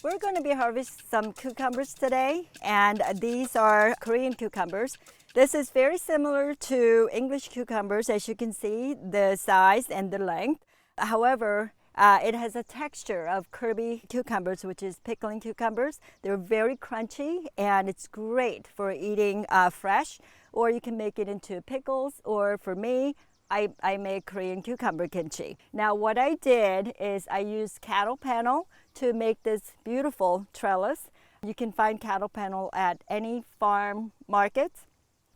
We're going to be harvesting some cucumbers today, and these are Korean cucumbers. This is very similar to English cucumbers, as you can see, the size and the length. However, it has a texture of Kirby cucumbers, which is pickling cucumbers. They're very crunchy, and it's great for eating fresh, or you can make it into pickles, or for me, I make Korean cucumber kimchi. Now what I did is I used cattle panel to make this beautiful trellis. You can find cattle panel at any farm markets.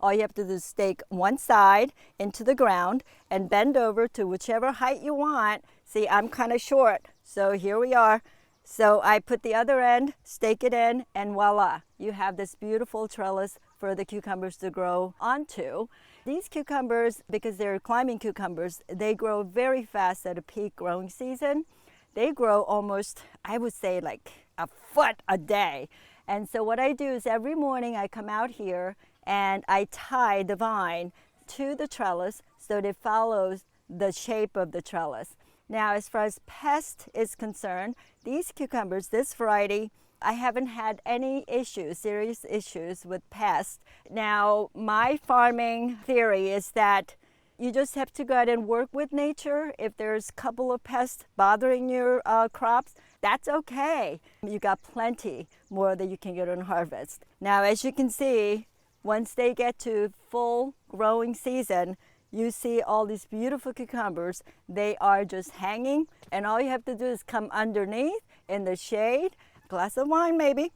All you have to do is stake one side into the ground and bend over to whichever height you want. See, I'm kind of short, so here we are. So I put the other end, stake it in, and voila, you have this beautiful trellis for the cucumbers to grow onto. These cucumbers, because they're climbing cucumbers, they grow very fast at a peak growing season. They grow almost, I would say, like a foot a day. And so what I do is every morning I come out here and I tie the vine to the trellis so that it follows the shape of the trellis. Now, as far as pest is concerned, these cucumbers, this variety, I haven't had any issues, serious issues with pests. Now, my farming theory is that you just have to go out and work with nature. If there's a couple of pests bothering your crops, that's okay. You got plenty more that you can get on harvest. Now, as you can see, once they get to full growing season, you see all these beautiful cucumbers. They are just hanging, and all you have to do is come underneath in the shade, glass of wine maybe.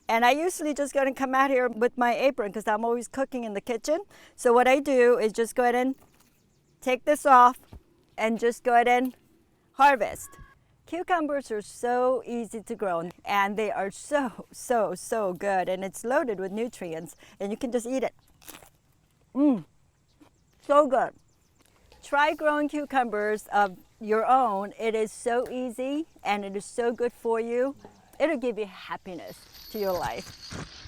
And I usually just go and come out here with my apron because I'm always cooking in the kitchen. So what I do is just go ahead and take this off and just go ahead and harvest. Cucumbers are so easy to grow, and they are so good, and it's loaded with nutrients, and you can just eat it. So good. Try growing cucumbers of your own. It is so easy, and it is so good for you. It'll give you happiness to your life.